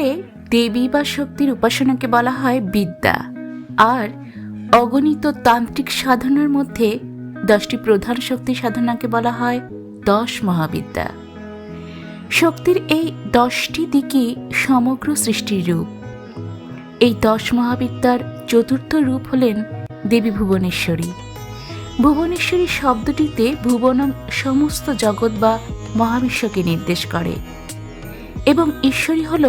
শাস্ত্রে দেবী বা শক্তির উপাসনাকে বলা হয় বিদ্যা, আর অগণিত তান্ত্রিক সাধনার মধ্যে 10টি প্রধান শক্তি সাধনাকে বলা হয় 10 মহাবিদ্যা। শক্তির এই 10টি দিকই সমগ্র সৃষ্টির রূপ। এই 10 মহাবিদ্যার চতুর্থ রূপ হলেন দেবী ভুবনেশ্বরী। ভুবনেশ্বরী শব্দটিতে ভুবনম সমস্ত জগৎ বা মহাবিশ্বকে নির্দেশ করে, এবং ঈশ্বরী হল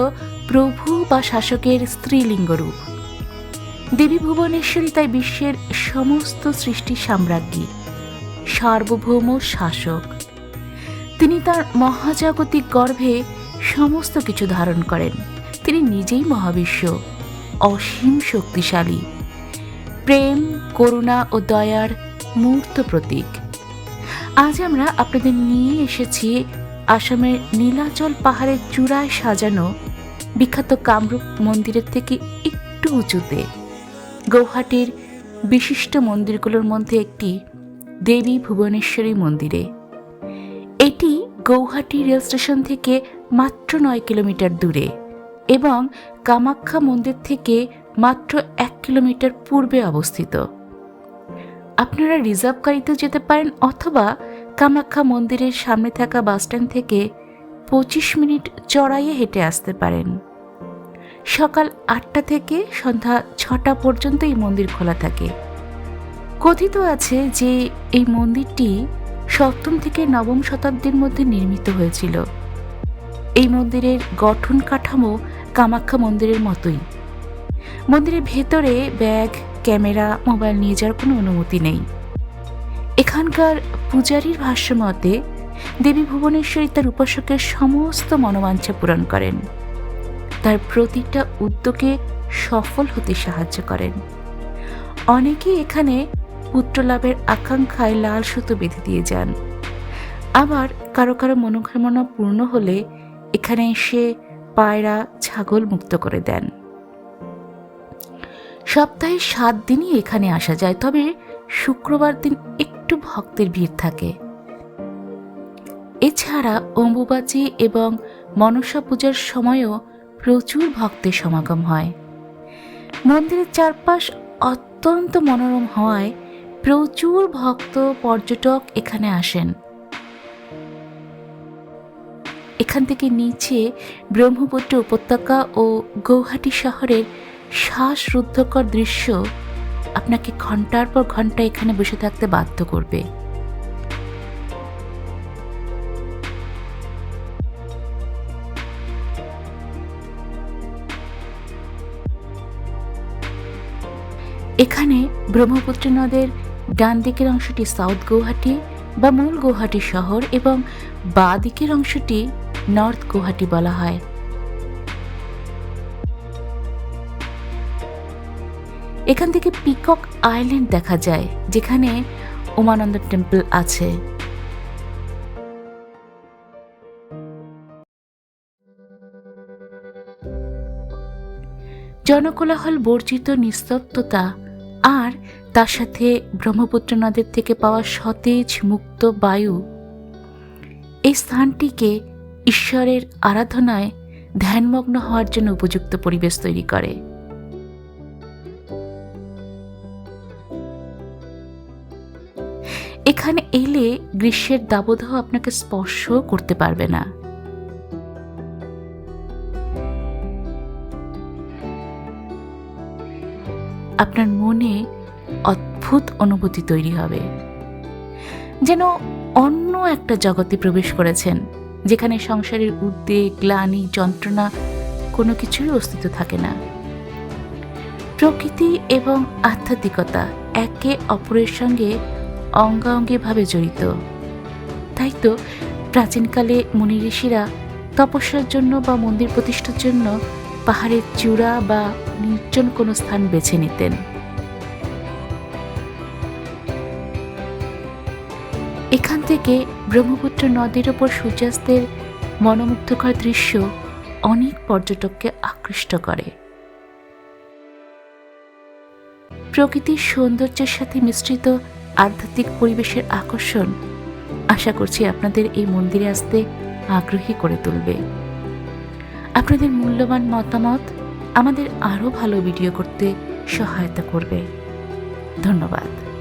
প্রভু বা শাসকের স্ত্রীলিঙ্গ রূপ। দেবী ভুবনেশ্বরী তাই বিশ্বের সমস্ত সৃষ্টি সাম্রাজ্ঞী, সার্বভৌম শাসক। তিনি তার মহাজাগতিক গর্ভে সমস্ত কিছু ধারণ করেন। তিনি নিজেই মহাবিশ্ব, অসীম শক্তিশালী, প্রেম, করুণা ও দয়ার মূর্ত প্রতীক। আজ আমরা আপনাদের নিয়ে এসেছি আসামের নীলাচল পাহাড়ের চূড়ায় সাজানো বিখ্যাত কামরূপ মন্দিরের থেকে একটু উঁচুতে, গৌহাটির বিশিষ্ট মন্দিরগুলোর মধ্যে একটি দেবী ভুবনেশ্বরী মন্দিরে। এটি গৌহাটি রেল স্টেশন থেকে মাত্র 9 কিলোমিটার দূরে এবং কামাখ্যা মন্দির থেকে মাত্র 1 কিলোমিটার পূর্বে অবস্থিত। আপনারা রিজার্ভ গাড়িতেও যেতে পারেন, অথবা কামাখ্যা মন্দিরের সামনে থাকা বাসস্ট্যান্ড থেকে 25 মিনিট চড়াইয়ে হেঁটে আসতে পারেন। সকাল 8টা থেকে সন্ধ্যা 6টা পর্যন্ত এই মন্দির খোলা থাকে। কথিত আছে যে এই মন্দিরটি 7ম থেকে 9ম শতাব্দীর মধ্যে নির্মিত হয়েছিল। এই মন্দিরের গঠন কাঠামো কামাখ্যা মন্দিরের মতোই। মন্দিরের ভেতরে ব্যাগ, ক্যামেরা, মোবাইল নিয়ে যাওয়ার কোনো অনুমতি নেই। এখানকার পূজারীর ভাষ্য মতে দেবী ভুবনেশ্বরী তার উপাসকের সমস্ত মনোবাঞ্ছা পূরণ করেন, তার প্রতিটা উদ্যোগে সফল হতে সাহায্য করেন। অনেকেই এখানে পুত্রলাভের আকাঙ্ক্ষায় লাল সুতো বেঁধে দিয়ে যান। আবার কারো কারো মনোকামনা পূর্ণ হলে এখানে এসে পায়রা, ছাগল মুক্ত করে দেন। সপ্তাহে 7 দিনই এখানে আসা যায়, তবে শুক্রবার দিন একটু ভক্তের ভিড় থাকে। এছাড়া অম্বুবাচী এবং মনসা পূজার সময়ও প্রচুর ভক্তের সমাগম হয়। মন্দিরের চারপাশ অত্যন্ত মনোরম হওয়ায় প্রচুর ভক্ত, পর্যটক এখানে আসেন। এখান থেকে নিচে ব্রহ্মপুত্র উপত্যকা ও গৌহাটি শহরের শ্বাসরুদ্ধকর দৃশ্য আপনাকে ঘন্টার পর ঘন্টা এখানে বসে থাকতে বাধ্য করবে। এখানে ব্রহ্মপুত্র নদের ডান দিকের অংশটি সাউথ গৌহাটি বা মূল গৌহাটি শহর এবং বাঁ দিকের অংশটি নর্থ গৌহাটি বলা হয়। এখান থেকে পিকক আইল্যান্ড দেখা যায়, যেখানে উমানন্দ টেম্পল আছে। জনকোলাহল বর্জিত নিস্তব্ধতা আর তার সাথে ব্রহ্মপুত্র নদের থেকে পাওয়া সতেজ মুক্ত বায়ু এই স্থানটিকে ঈশ্বরের আরাধনায় ধ্যানমগ্ন হওয়ার জন্য উপযুক্ত পরিবেশ তৈরি করে। এখানে এলে গ্রীষ্মের দাবদাহ আপনাকে স্পর্শ করতে পারবে না। আপনার মনে অদ্ভুত অনুভূতি তৈরি হবে, যেন অন্য একটা জগতে প্রবেশ করেছেন, যেখানে সংসারের উদ্বেগ, গ্লানি, যন্ত্রণা কোনো কিছুর অস্তিত্ব থাকে না। প্রকৃতি এবং আধ্যাত্মিকতা একে অপরের সঙ্গে অঙ্গাঙ্গিভাবে জড়িত। তাই তো প্রাচীনকালে মুনি ঋষিরা তপস্যার জন্য বা মন্দির প্রতিষ্ঠার জন্য পাহাড়ের চূড়া বা নির্জন কোনো স্থান বেছে নিতেন। এখান থেকে ব্রহ্মপুত্র নদীর ওপর সূর্যাস্তের মনোমুগ্ধকর দৃশ্য অনেক পর্যটককে আকৃষ্ট করে। প্রকৃতির সৌন্দর্যের সাথে মিশ্রিত আধ্যাত্মিক পরিবেশের আকর্ষণ আশা করছি আপনাদের এই মন্দিরে আসতে আগ্রহী করে তুলবে। আপনাদের মূল্যবান মতামত আমাদের আরও ভালো ভিডিও করতে সহায়তা করবে। ধন্যবাদ।